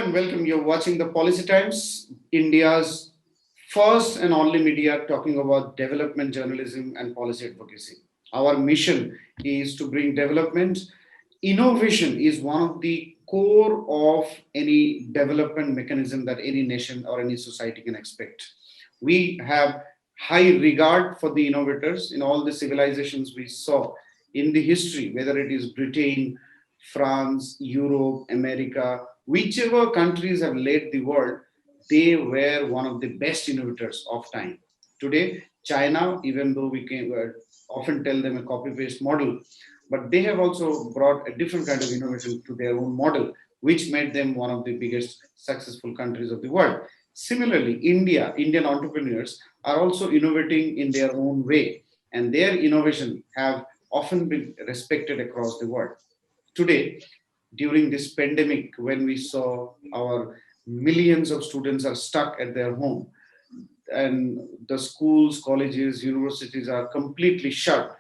and welcome. You're watching the Policy Times, India's first and only media talking about development journalism and policy advocacy. Our mission is to bring development. Innovation is one of the core of any development mechanism that any nation or any society can expect. We have high regard for the innovators in all the civilizations we saw in the history, whether it is Britain, France, Europe, America, whichever countries have led the world, they were one of the best innovators of time. Today, China, even though we can often tell them a copy paste model, but they have also brought a different kind of innovation to their own model, which made them one of the biggest successful countries of the world. Similarly, Indian entrepreneurs are also innovating in their own way, and their innovation have often been respected across the world. Today, during this pandemic, when we saw our millions of students are stuck at their home and the schools, colleges, universities are completely shut,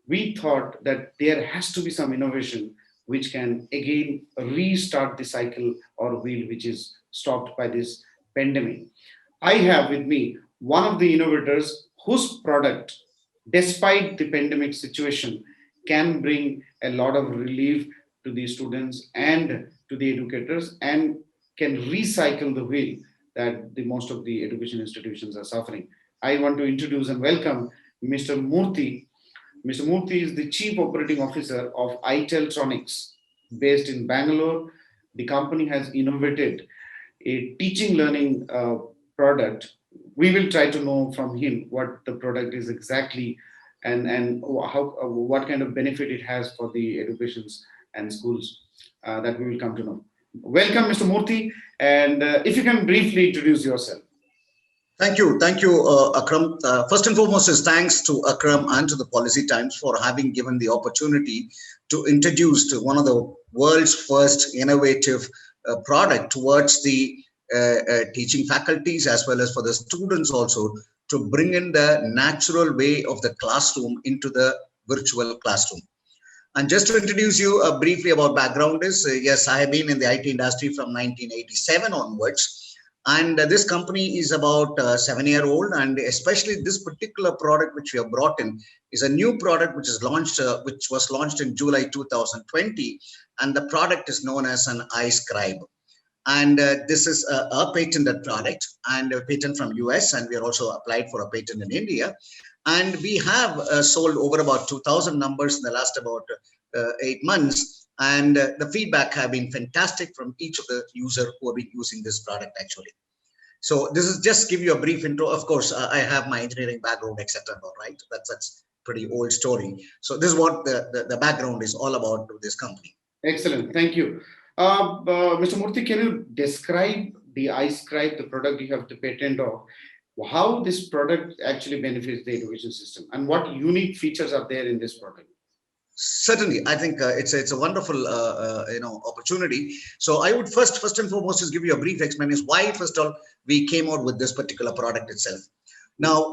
we thought that there has to be some innovation which can again restart the cycle or wheel which is stopped by this pandemic. I have with me one of the innovators whose product, despite the pandemic situation, can bring a lot of relief to the students and to the educators and can recycle the wheel that the most of the education institutions are suffering. I want to introduce and welcome Mr. Moorthy. Mr. Moorthy is the Chief Operating Officer of ITeltronics based in Bangalore. The company has innovated a teaching learning product. We will try to know from him what the product is exactly and how what kind of benefit it has for the educations and schools that we will come to know. Welcome, Mr. Moorthy, and if you can briefly introduce yourself. Thank you, Akram. First and foremost is thanks to Akram and to the Policy Times for having given the opportunity to introduce to one of the world's first innovative product towards the teaching faculties as well as for the students also to bring in the natural way of the classroom into the virtual classroom. And just to introduce you briefly about background is, yes, I have been in the IT industry from 1987 onwards. And this company is about 7-year-old, and especially this particular product which we have brought in is a new product which is launched, which was launched in July 2020, and the product is known as an iScribe. And this is a patented product and a patent from US, and we are also applied for a patent in India. And we have sold over about 2,000 numbers in the last about 8 months. And the feedback have been fantastic from each of the user who have been using this product actually. So this is just give you a brief intro. Of course, I have my engineering background, etc. Right, that's pretty old story. So this is what the background is all about to this company. Excellent, thank you. Mr. Moorthy, can you describe the iScribe, the product you have the patent of, how this product actually benefits the education system and what unique features are there in this product? Certainly, I think it's a wonderful opportunity. So I would first and foremost is give you a brief explanation why first of all we came out with this particular product itself. Now,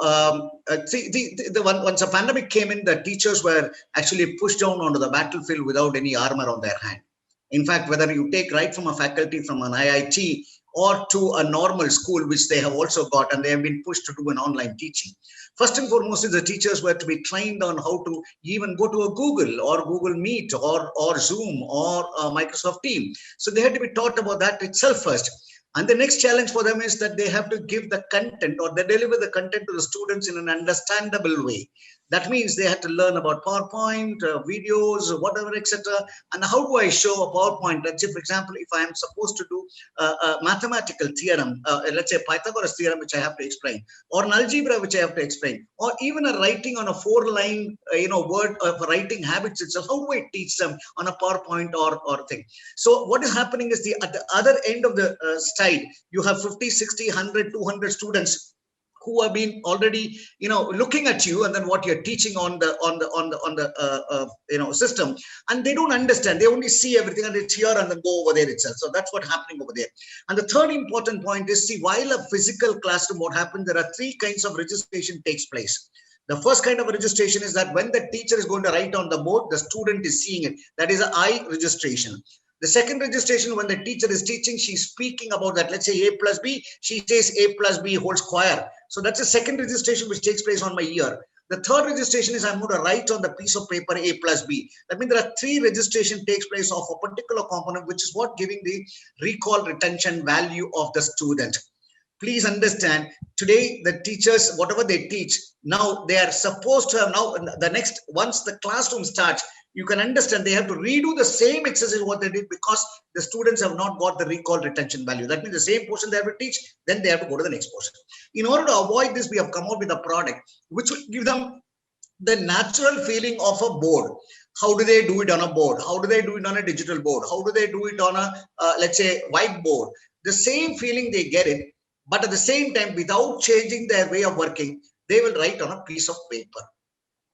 once a pandemic came in, the teachers were actually pushed down onto the battlefield without any armor on their hand. In fact, whether you take right from a faculty from an IIT or to a normal school, which they have also got, and they have been pushed to do an online teaching. First and foremost, the teachers were to be trained on how to even go to a Google or Google Meet or Zoom or Microsoft Team. So they had to be taught about that itself first. And the next challenge for them is that they have to give the content or they deliver the content to the students in an understandable way. That means they had to learn about PowerPoint, videos, whatever, etc. And how do I show a PowerPoint? Let's say, for example, if I am supposed to do a mathematical theorem, let's say Pythagoras theorem, which I have to explain, or an algebra, which I have to explain, or even a writing on a 4-line, word of writing habits itself, how do I teach them on a PowerPoint or thing? So what is happening is at the other end of the side, you have 50, 60, 100, 200 students who have been already looking at you and then what you're teaching on the system, and they don't understand. They only see everything and it's here and then go over there itself. So that's what's happening over there. And the third important point is, see, while a physical classroom, what happens, there are 3 kinds of registration takes place. The first kind of registration is that when the teacher is going to write on the board, the student is seeing it. That is an eye registration. The second registration, when the teacher is teaching, she's speaking about that. Let's say A plus B, she says A plus B whole square. So that's the second registration which takes place on my ear. The third registration is I'm going to write on the piece of paper A plus B. That means there are three registration takes place of a particular component, which is what giving the recall retention value of the student. Please understand, today the teachers, whatever they teach, now they are supposed to have, now the next, once the classroom starts, you can understand they have to redo the same exercise what they did, because the students have not got the recall retention value. That means the same portion they have to teach, then they have to go to the next portion. In order to avoid this, we have come out with a product which will give them the natural feeling of a board. How do they do it on a board? How do they do it on a digital board? How do they do it on a, let's say, whiteboard? The same feeling they get it, but at the same time, without changing their way of working, they will write on a piece of paper.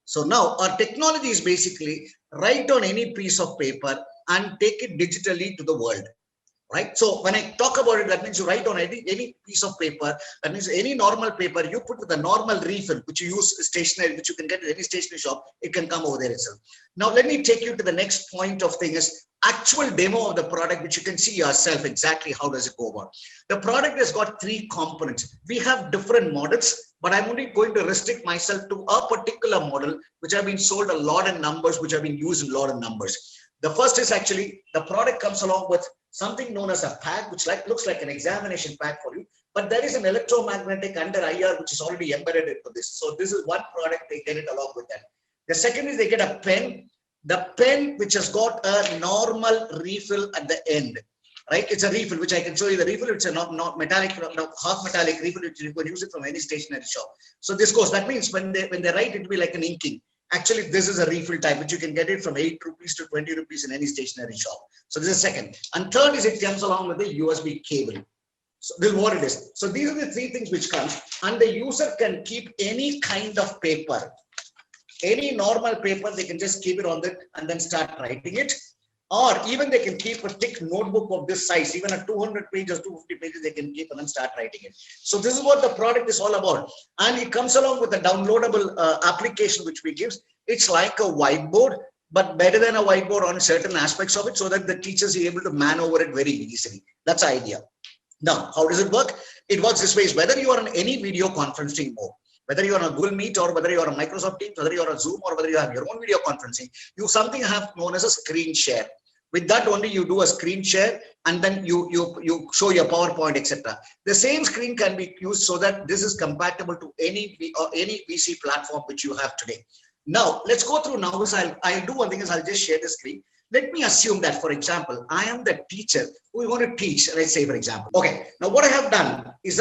So now our technology is basically write on any piece of paper and take it digitally to the world. Right. So when I talk about it, that means you write on any piece of paper. That means any normal paper, you put with the normal refill, which you use stationery, which you can get at any stationery shop, it can come over there itself. Now, let me take you to the next point of thing is actual demo of the product, which you can see yourself exactly how does it go about. The product has got three components. We have different models, but I'm only going to restrict myself to a particular model, which have been sold a lot in numbers, which have been used in a lot of numbers. The first is actually the product comes along with something known as a pack, which looks like an examination pack for you, but there is an electromagnetic under IR which is already embedded into this. So this is one product, they get it along with that. The second is they get a pen, the pen which has got a normal refill at the end, right? It's a refill which I can show you the refill. It's a not metallic, half metallic refill, which you can use it from any stationery shop. So this goes. That means when they write, it will be like an inking. Actually, this is a refill type, which you can get it from 8 rupees to 20 rupees in any stationery shop. So this is second. And third is it comes along with the USB cable. So this is what it is. So these are the three things which comes, and the user can keep any kind of paper, any normal paper, they can just keep it on that and then start writing it. Or even they can keep a thick notebook of this size, even a 200 pages, 250 pages, they can keep and then start writing it. So this is what the product is all about. And it comes along with a downloadable application, which we give. It's like a whiteboard, but better than a whiteboard on certain aspects of it, so that the teachers are able to maneuver it very easily. That's the idea. Now, how does it work? It works this way: whether you are on any video conferencing mode, whether you are on a Google Meet, or whether you are on Microsoft Teams, whether you are on Zoom, or whether you have your own video conferencing, you something have known as a screen share. With that only you do a screen share, and then you show your PowerPoint, etc. The same screen can be used so that this is compatible to any VC platform which you have today. Now let's go through. Now I'll do one thing is I'll just share the screen. Let me assume that, for example, I am the teacher who is going to teach. Let's say, for example, okay. Now what I have done is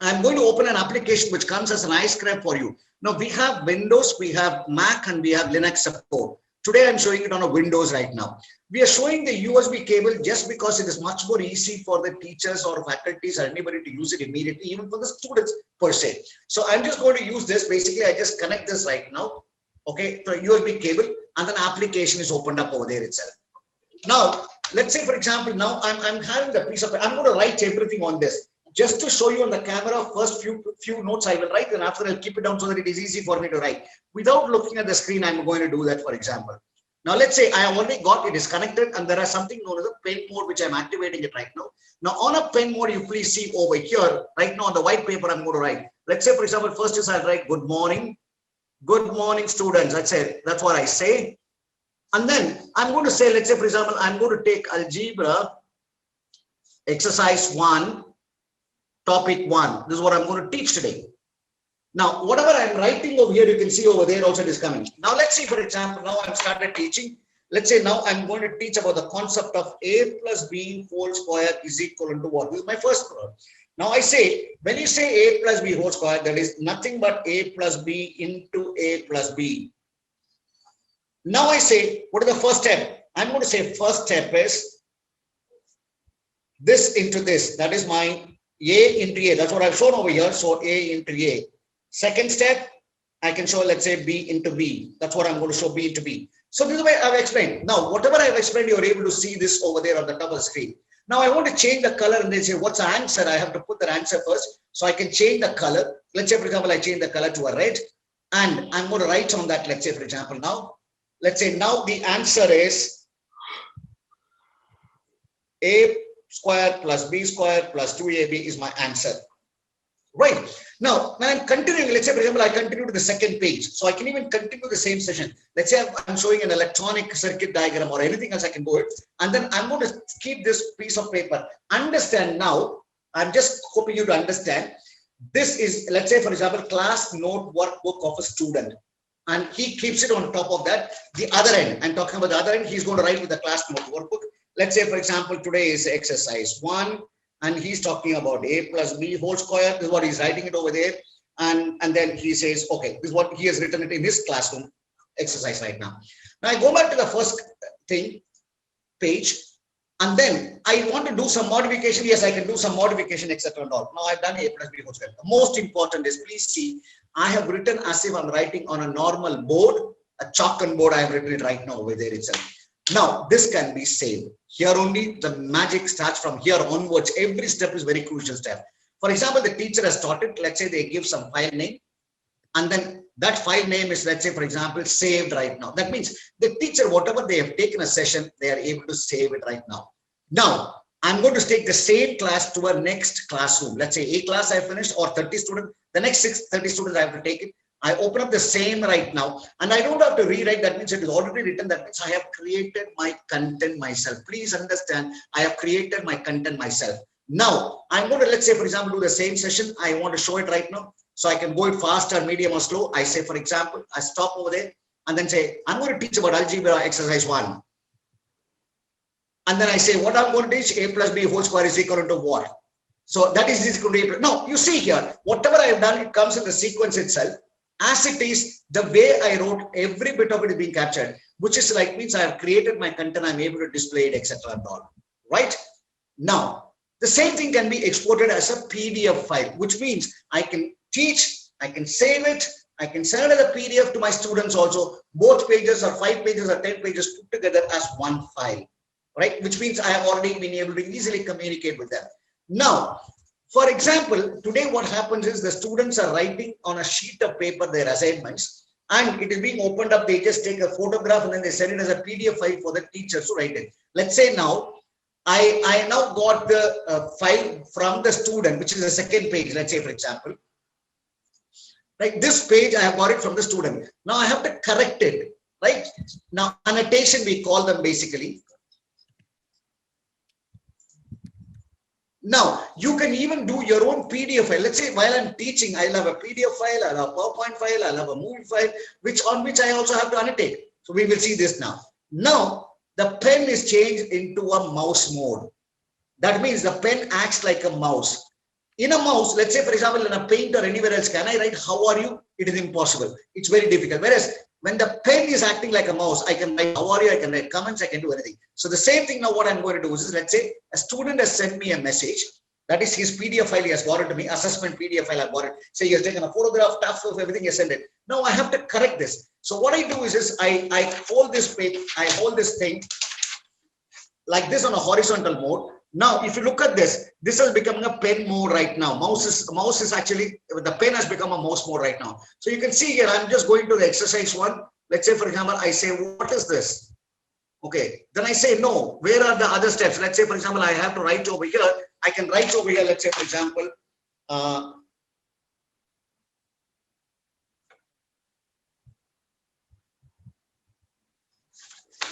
I'm going to open an application which comes as an iScribe for you. Now we have Windows, we have Mac, and we have Linux support. Today I'm showing it on a Windows right now. We are showing the USB cable just because it is much more easy for the teachers or faculties or anybody to use it immediately, even for the students per se. So I'm just going to use this. Basically, I just connect this right now, okay, to a USB cable, and then application is opened up over there itself. Now, let's say, for example, now I'm having the piece of, I'm going to write everything on this. Just to show you on the camera, first few notes I will write, and after I'll keep it down so that it is easy for me to write. Without looking at the screen, I'm going to do that, for example. Now, let's say I have already got it is connected, and there is something known as a pen mode, which I'm activating it right now. Now, on a pen mode, you please see over here, right now on the white paper, I'm going to write. Let's say, for example, first is I'll write good morning students. That's what I say. And then I'm going to say, let's say, for example, I'm going to take algebra exercise 1. Topic 1. This is what I'm going to teach today. Now, whatever I'm writing over here, you can see over there also it is coming. Now, let's see, for example, now I've started teaching. Let's say now I'm going to teach about the concept of A plus B whole square is equal to what? This is my first problem. Now, I say, when you say A plus B whole square, that is nothing but A plus B into A plus B. Now, I say, what is the first step? I'm going to say first step is this into this. That is my A into A. That's what I've shown over here. So A into A. Second step, I can show, let's say, B into B. That's what I'm going to show, B into B. So this is the way I've explained. Now, whatever I've explained, you're able to see this over there on the top of the screen. Now, I want to change the color, and they say, what's the answer? I have to put the answer first. So I can change the color. Let's say, for example, I change the color to a red. And I'm going to write on that, let's say, for example, now. Let's say now the answer is A square plus B square plus 2AB is my answer. Right. Now, when I'm continuing, let's say, for example, I continue to the second page. So I can even continue the same session. Let's say I'm showing an electronic circuit diagram or anything else, I can do it. And then I'm going to keep this piece of paper. Understand now, I'm just hoping you to understand. This is, let's say, for example, class note workbook of a student. And he keeps it on top of that. The other end, I'm talking about the other end, he's going to write with the class note workbook. Let's say, for example, today is exercise 1. And he's talking about A plus B whole square. This is what he's writing it over there. And then he says, okay, this is what he has written it in his classroom exercise right now. Now I go back to the first thing, page, and then I want to do some modification. Yes, I can do some modification, etc. and all. Now I've done A plus B whole square. The most important is, please see, I have written as if I'm writing on a normal board, a chalk and board. I have written it right now over there itself. Now, this can be saved. Here only the magic starts from here onwards. Every step is very crucial step. For example, the teacher has taught it. Let's say they give some file name. And then that file name is, let's say, for example, saved right now. That means the teacher, whatever they have taken a session, they are able to save it right now. Now, I'm going to take the same class to a next classroom. Let's say A class I finished or 30 students. The next 30 students I have to take it. I open up the same right now and I don't have to rewrite. That means it is already written. That means I have created my content myself. Please understand, I have created my content myself. Now I'm going to, let's say, for example, do the same session. I want to show it right now. So I can go it fast or medium or slow. I say, for example, I stop over there and then say, I'm going to teach about algebra exercise 1. And then I say, what I'm going to teach, A plus B whole square is equal to what? So that is equal to A. Now you see here, whatever I have done, it comes in the sequence itself. As it is, the way I wrote, every bit of it is being captured, which is like means I have created my content, I'm able to display it, etc. and all. Right? Now, the same thing can be exported as a PDF file, which means I can teach, I can save it, I can send it as a PDF to my students also. Both pages or 5 pages or 10 pages put together as one file. Right? Which means I have already been able to easily communicate with them. Now, for example, today what happens is the students are writing on a sheet of paper their assignments and it is being opened up. They just take a photograph and then they send it as a PDF file for the teachers to write it. Let's say now, I now got the file from the student, which is the second page, let's say, for example. Right, this page, I have got it from the student. Now I have to correct it, right? Now, annotation, we call them basically. Now, you can even do your own PDF file. Let's say while I'm teaching, I'll have a PDF file, I'll have a PowerPoint file, I'll have a movie file, on which I also have to annotate. So we will see this now. Now, the pen is changed into a mouse mode. That means the pen acts like a mouse. In a mouse, let's say, for example, in a Paint or anywhere else, can I write, how are you? It is impossible. It's very difficult. Whereas when the pen is acting like a mouse, I can write, how are you? I can write comments, I can do anything. So the same thing now, what I'm going to do is, let's say a student has sent me a message. That is his PDF file, he has got it to me, assessment PDF file, I've got it. Say he has taken a photograph, tough of everything, he has sent it. Now I have to correct this. So what I do is I hold this page, I hold this thing like this on a horizontal mode. Now, if you look at this, this is becoming a pen mode right now. Mouse is actually, the pen has become a mouse mode right now. So you can see here, I'm just going to the exercise 1. Let's say, for example, I say, what is this? Okay, then I say, no, where are the other steps? Let's say, for example, I have to write over here. I can write over here, let's say, for example,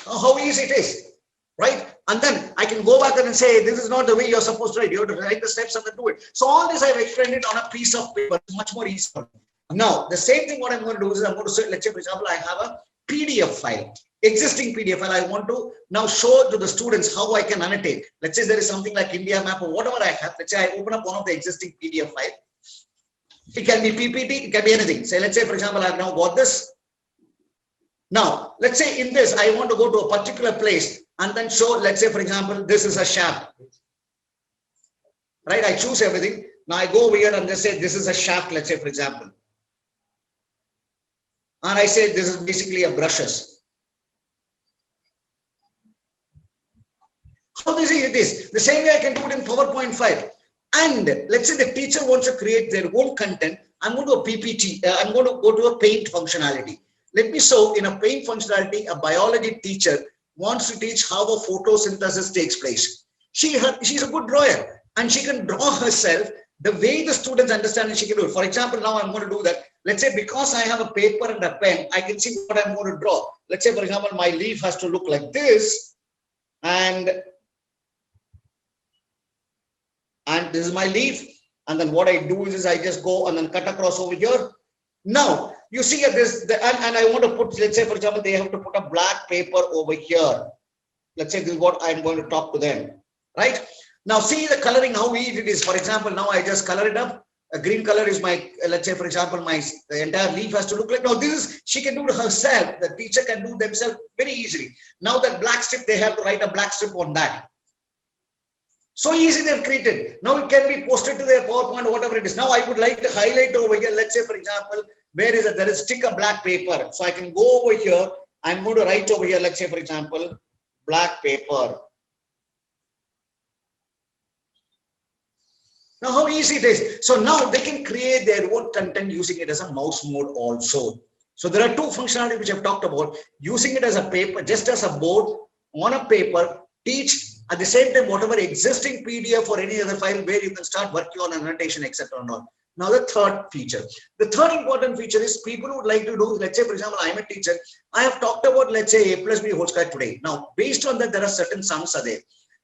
how easy it is, right? And then I can go back and say, this is not the way you're supposed to write. You have to write the steps and then do it. So all this I've explained it on a piece of paper. It's much more easy. Now, the same thing what I'm going to do is I'm going to say, let's say, for example, I have a PDF file, existing PDF file. I want to now show to the students how I can annotate. Let's say there is something like India map or whatever I have. Let's say I open up one of the existing PDF file. It can be PPT, it can be anything. Say, let's say, for example, I've now got this. Now, let's say in this, I want to go to a particular place and then show, let's say, for example, this is a shaft. Right? I choose everything. Now I go over here and just say, this is a shaft, let's say, for example. And I say, this is basically a brushes. How easy it is. The same way I can do it in PowerPoint file. And let's say the teacher wants to create their own content. I'm going to a PPT. I'm going to go to a paint functionality. Let me show in a paint functionality, a biology teacher wants to teach how a photosynthesis takes place. she's a good drawer and she can draw herself the way the students understand and she can do it. For example, now I'm going to do that. Let's say because I have a paper and a pen, I can see what I'm going to draw. Let's say, for example, my leaf has to look like this, and this is my leaf. And then what I do is I just go and then cut across over here. Now you see this, and I want to put, let's say, for example, they have to put a black paper over here. Let's say this is what I'm going to talk to them, right? Now see the coloring, how easy it is. For example, now I just color it up. A green color is my, let's say, for example, the entire leaf has to look like, now this is, she can do it herself. The teacher can do themselves very easily. Now that black strip, they have to write a black strip on that. So easy they've created. Now it can be posted to their PowerPoint, whatever it is. Now I would like to highlight over here. Let's say, for example, where is it? There is stick a black paper. So I can go over here. I'm going to write over here. Let's say, for example, black paper. Now how easy it is. So now they can create their own content using it as a mouse mode also. So there are two functionalities which I've talked about. Using it as a paper, just as a board on a paper, teach. At the same time, whatever existing PDF or any other file where you can start working on annotation, etc. and all. Now the third feature. The third important feature is people would like to do, let's say, for example, I'm a teacher. I have talked about, let's say, A plus B whole square today. Now, based on that, there are certain sums are there.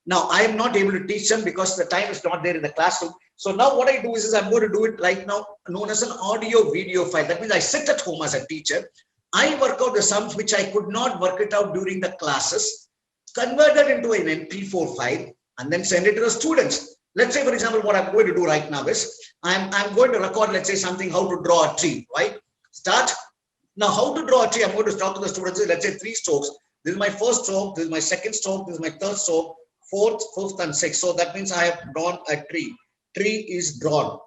Now, I am not able to teach them because the time is not there in the classroom. So now what I do is I'm going to do it right now, known as an audio video file. That means I sit at home as a teacher. I work out the sums which I could not work it out during the classes, convert that into an MP4 file, and then send it to the students. Let's say, for example, what I'm going to do right now is I'm going to record, let's say, something, how to draw a tree, right? Start. Now, how to draw a tree, I'm going to talk to the students, let's say 3 strokes. This is my first stroke, this is my second stroke, this is my third stroke, fourth, fifth, and sixth. So that means I have drawn a tree. Tree is drawn.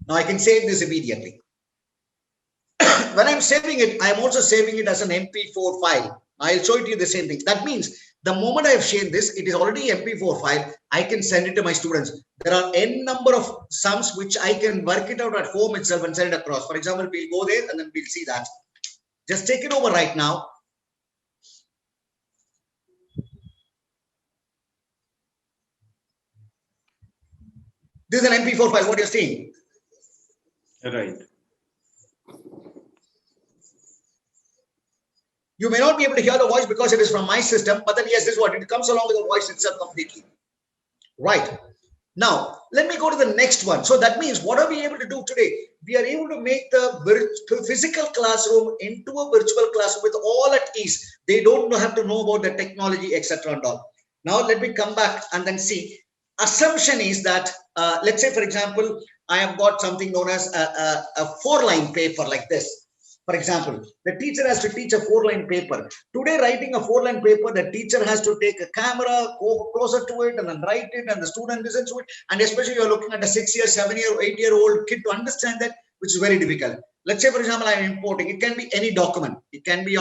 Now I can save this immediately. When I'm saving it, I'm also saving it as an MP4 file. I'll show it to you the same thing. That means the moment I've shared this, it is already MP4 file. I can send it to my students. There are n number of sums which I can work it out at home itself and send it across. For example, we'll go there and then we'll see that. Just take it over right now. This is an MP4 file, what you're seeing. Right. You may not be able to hear the voice because it is from my system, but then yes, this is what it comes along with the voice itself completely. Right. Now, let me go to the next one. So that means what are we able to do today? We are able to make the physical classroom into a virtual classroom with all at ease. They don't have to know about the technology, etc. and all. Now, let me come back and then see. Assumption is that, let's say, for example, I have got something known as a 4-line paper like this. For example, the teacher has to teach a 4-line paper. Today, writing a 4-line paper, the teacher has to take a camera, go closer to it, and then write it, and the student listens to it. And especially, you're looking at a 6-year, 7-year, 8-year-old kid to understand that, which is very difficult. Let's say, for example, I'm importing. It can be any document. It can be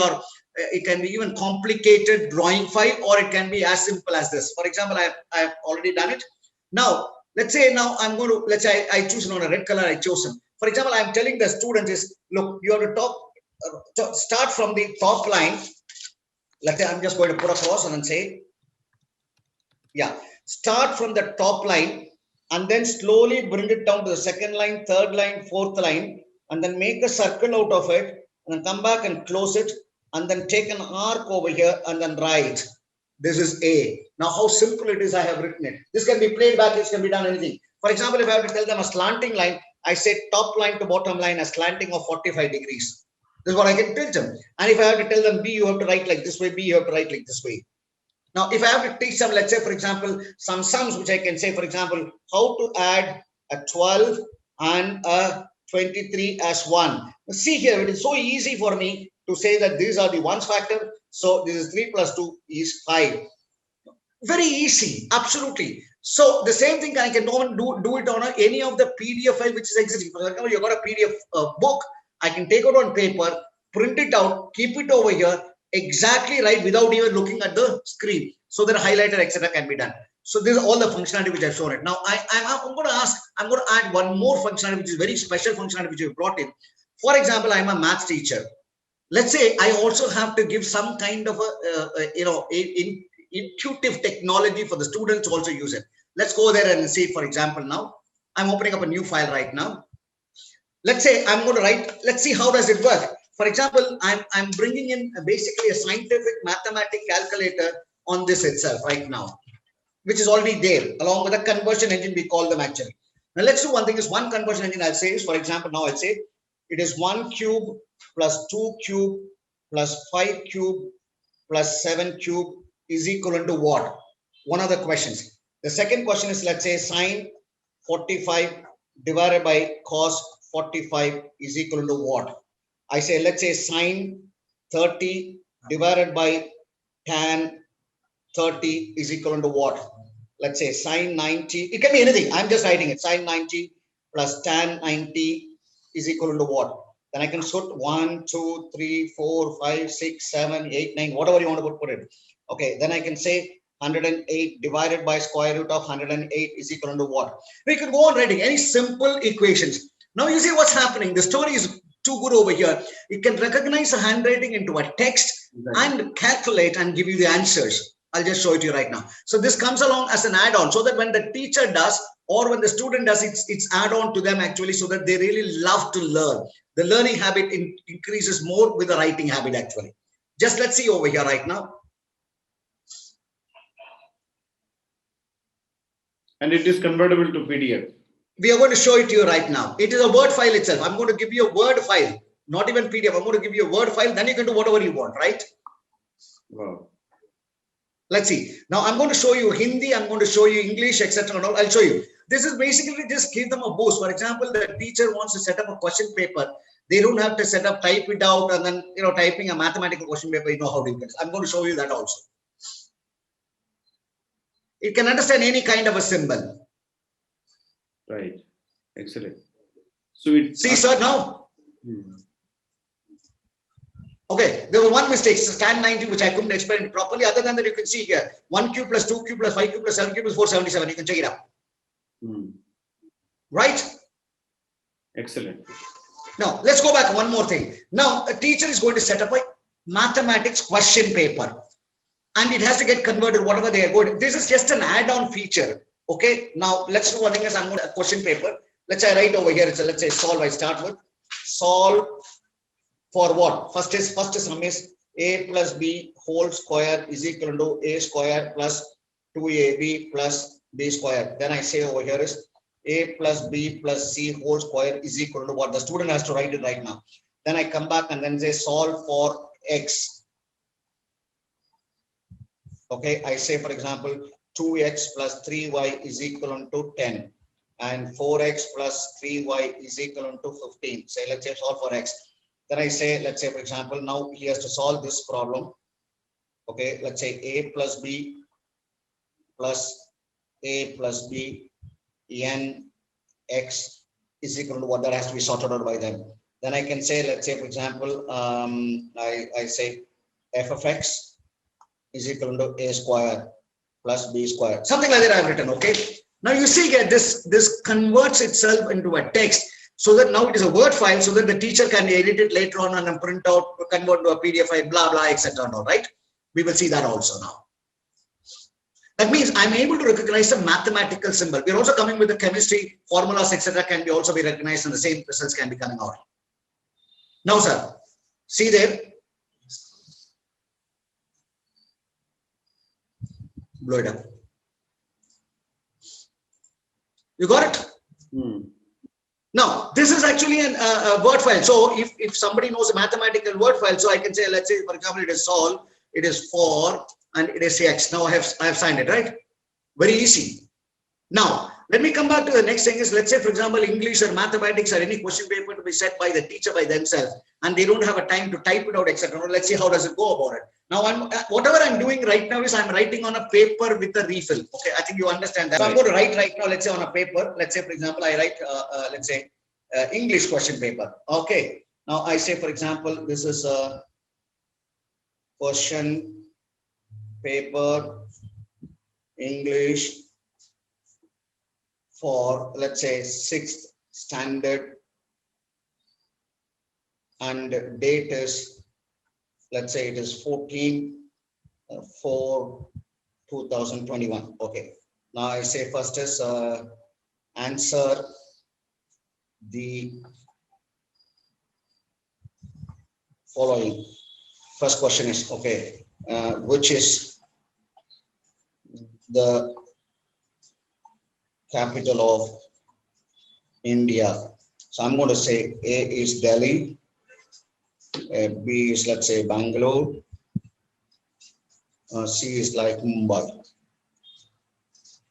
it can be even complicated drawing file, or it can be as simple as this. For example, I have already done it. Now, let's say now I'm going to, let's say I choose on a red color, I chosen. For example, I'm telling the students is, look, you have to start from the top line. Let's say I'm just going to put across and then say, yeah, start from the top line and then slowly bring it down to the second line, third line, fourth line, and then make a circle out of it and then come back and close it and then take an arc over here and then write. This is A. Now, how simple it is, I have written it. This can be played back, this can be done anything. For example, if I have to tell them a slanting line, I say top line to bottom line, a slanting of 45 degrees. This is what I can tell them. And if I have to tell them B, you have to write like this way, B, you have to write like this way. Now, if I have to teach them, let's say, for example, some sums, which I can say, for example, how to add a 12 and a 23 as 1. See here, it is so easy for me to say that these are the ones factor. So this is 3 plus 2 is 5. Very easy, absolutely. So the same thing I can do it on any of the PDF file which is existing. For example, you've got a PDF book. I can take it on paper, print it out, keep it over here, exactly right without even looking at the screen. So that highlighter, etc. can be done. So this is all the functionality which I've shown it. Now I'm going to add one more functionality which is very special functionality which we've brought in. For example, I'm a maths teacher. Let's say I also have to give some kind of a intuitive technology for the students to also use it. Let's go there and see. For example, now I'm opening up a new file right now. Let's say I'm going to write. Let's see how does it work. For example, I'm bringing in basically a scientific mathematic calculator on this itself right now, which is already there along with a conversion engine. We call them actually. Now let's do one thing. Is one conversion engine I'll say is, for example, now I'll say it is 1 cube plus 2 cube plus 5 cube plus 7 cube is equivalent to what? One of the questions. The second question is, let's say sine 45 divided by cos 45 is equal to what? I say, let's say sine 30 divided by tan 30 is equal to what? Let's say sine 90. It can be anything. I'm just writing it. Sine 90 plus tan 90 is equal to what? Then I can put 1, 2, 3, 4, 5, 6, 7, 8, 9, whatever you want to put it. Okay, then I can say 108 divided by square root of 108 is equal to what? We can go on writing any simple equations. Now you see what's happening. The story is too good over here. It can recognize a handwriting into a text and calculate and give you the answers. I'll just show it to you right now. So this comes along as an add-on so that when the teacher does or when the student does, it's add-on to them actually, so that they really love to learn. The learning habit increases more with the writing habit actually. Just let's see over here right now. And it is convertible to PDF. We are going to show it to you right now. It is a Word file itself. I'm going to give you a Word file, not even PDF. I'm going to give you a Word file. Then you can do whatever you want, right? Wow. Let's see. Now I'm going to show you Hindi. I'm going to show you English, etc. I'll show you. This is basically just give them a boost. For example, the teacher wants to set up a question paper. They don't have to set up, type it out, and then typing a mathematical question paper. You know how to do it. I'm going to show you that also. It can understand any kind of a symbol. Right. Excellent. So it see, sir, now. Okay, there was one mistake, so tan 90, which I couldn't explain it properly. Other than that, you can see here 1 cube plus 2 cube plus 5 cube plus 7 cube is 477. You can check it out. Right? Excellent. Now, let's go back one more thing. Now, a teacher is going to set up a mathematics question paper and it has to get converted, whatever they are going. This is just an add-on feature. Okay, now let's do one thing. I'm going to a question paper. Let's say I write over here. So let's say solve. I start with solve for what? First sum is a plus b whole square is equal to a square plus 2ab plus b square. Then I say over here is a plus b plus c whole square is equal to what? The student has to write it right now. Then I come back and then say solve for x. Okay, I say for example 2x plus 3y is equal to 10 and 4x plus 3y is equal to 15. Say let's say solve for x. Then I say, let's say for example, now he has to solve this problem. Okay, let's say a plus b plus a plus b n x is equal to what? That has to be sorted out by them. Then I can say, let's say for example, I say f of x is equal to a square plus b square, something like that I've written. Okay, now you see here this converts itself into a text, so that now it is a Word file, so that the teacher can edit it later on and then print out, convert to a PDF file, blah blah, etc. Right? We will see that also now. That means I'm able to recognize a mathematical symbol. We're also coming with the chemistry formulas, etc. Can be also be recognized, and the same results can be coming out. Now, sir, see there. Blow it up. You got it? Now, this is actually a Word file. So if somebody knows a mathematical Word file, so I can say, let's say, for example, it is solve, it is for, and it is x. Now I have signed it, right? Very easy. Now, let me come back to the next thing is, let's say, for example, English or mathematics or any question paper to be set by the teacher by themselves, and they don't have a time to type it out, etc. Let's see how does it go about it. Now, whatever I'm doing right now is I'm writing on a paper with a refill. Okay, I think you understand that. So I'm going to write right now, let's say on a paper. Let's say, for example, I write, let's say, English question paper. Okay. Now I say, for example, this is a question paper English for, let's say, 6th standard, and date is, let's say it is 14/4/2021. 2021. Okay. Now I say first is answer the following. First question is, okay, which is the capital of India? So I'm going to say A is Delhi, B is, let's say, Bangalore, C is like Mumbai.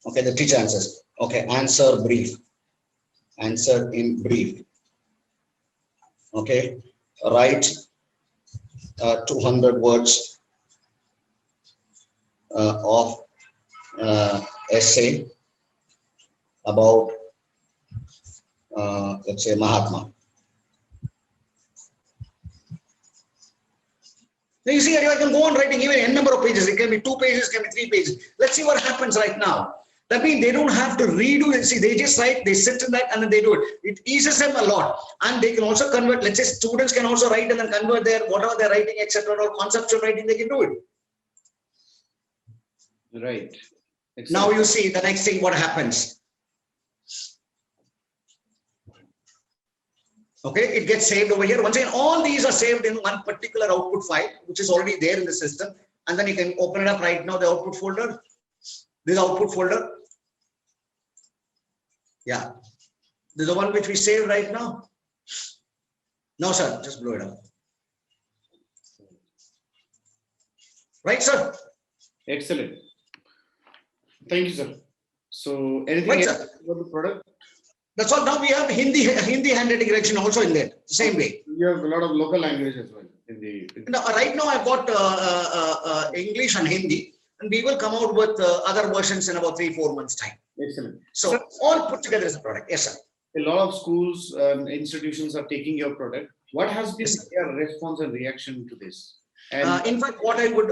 Okay, the teacher answers. Okay, answer brief. Answer in brief. Okay, write 200 words of essay about, let's say, Mahatma. Now you see, I can go on writing even n number of pages. It can be 2 pages, it can be 3 pages. Let's see what happens right now. That means they don't have to redo it. See, they just write, they sit in that and then they do it. It eases them a lot. And they can also convert, let's say students can also write and then convert their, whatever they're writing, etc. or conceptual writing, they can do it. Right. Excellent. Now you see the next thing, what happens. Okay, it gets saved over here. Once again, all these are saved in one particular output file, which is already there in the system. And then you can open it up right now, the output folder. This output folder. Yeah. This is the one which we saved right now. No, sir, just blow it up. Right, sir? Excellent. Thank you, sir. So anything Right, else sir. about the product? That's all. Now we have Hindi handwriting correction also in there, same way. You have a lot of local language as well in the. Now, right now I've got English and Hindi, and we will come out with other versions in about 3-4 months time. Excellent. So Sir, all put together as a product. Yes, sir. a lot of schools and institutions are taking your product. What has been Yes, their response and reaction to this? And In fact, what I would,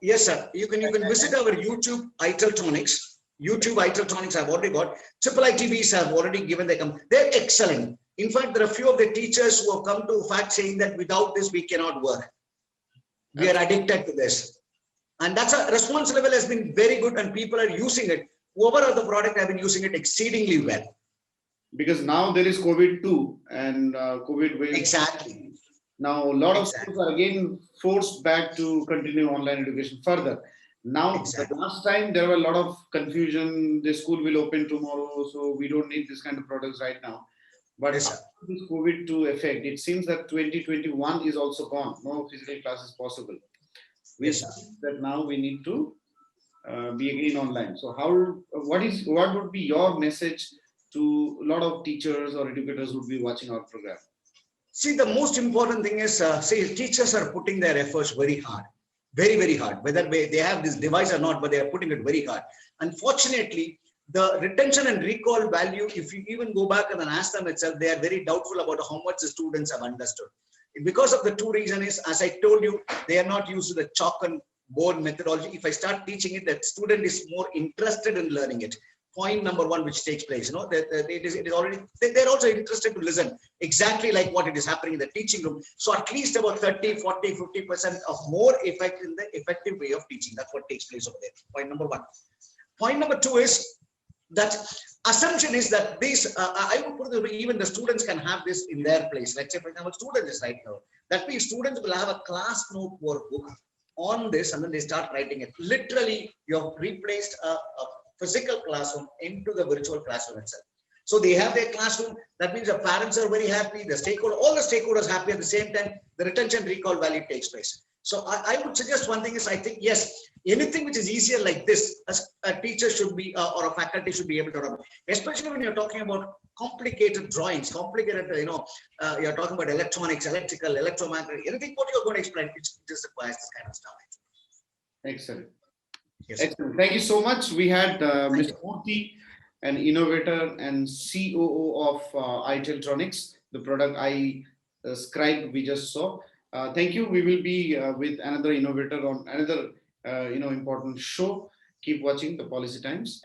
yes, sir. You can visit our YouTube ITeltronics. YouTube ITeltronics I've already got. IIITVs have already given their come. They're excellent. In fact, there are a few of the teachers who have come to fact saying that without this we cannot work. We are addicted to this, and that's a response level has been very good, and people are using it. Whoever of the product have been using it exceedingly well. because now there is COVID too, and COVID wave. Exactly. Now a lot of schools are again forced back to continue online education further. Now, Exactly. the last time there were a lot of confusion. The school will open tomorrow, so we don't need this kind of products right now. But Yes, sir. after this COVID-2 effect, it seems that 2021 is also gone. No physical classes possible. Yes, sir. That now we need to be again online. So what would be your message to a lot of teachers or educators who would be watching our program? See, the most important thing is, see, teachers are putting their efforts very hard, very, very hard, whether they have this device or not, but they are putting it very hard. Unfortunately, the retention and recall value, if you even go back and then ask them itself, they are very doubtful about how much the students have understood. Because of the two reasons is, as I told you, they are not used to the chalk and board methodology. If I start teaching it, that student is more interested in learning it. Point number one, which takes place, it is already, they're also interested to listen exactly like what it is happening in the teaching room. So at least about 30, 40, 50% of more effect in the effective way of teaching. That's what takes place over there. Point number one. Point number two is that assumption is that these, I would put it, even the students can have this in their place. Let's say, for example, students is right now. That means students will have a class note workbook on this, and then they start writing it. Literally, you have replaced a physical classroom into the virtual classroom itself. So they have their classroom. That means the parents are very happy, the stakeholder, all the stakeholders happy at the same time. The retention recall value takes place. So I would suggest one thing is, I think, yes, anything which is easier like this, as a teacher should be, or a faculty should be able to run, especially when you're talking about complicated drawings, complicated, you're talking about electronics, electrical, electromagnetic, anything what you're going to explain, it just requires this kind of stuff. Excellent. Yes. Excellent. Thank you so much. We had Mr. Moorthy, an innovator and COO of ITeltronics, the product I scribed we just saw. Thank you. We will be with another innovator on another important show. Keep watching the Policy Times.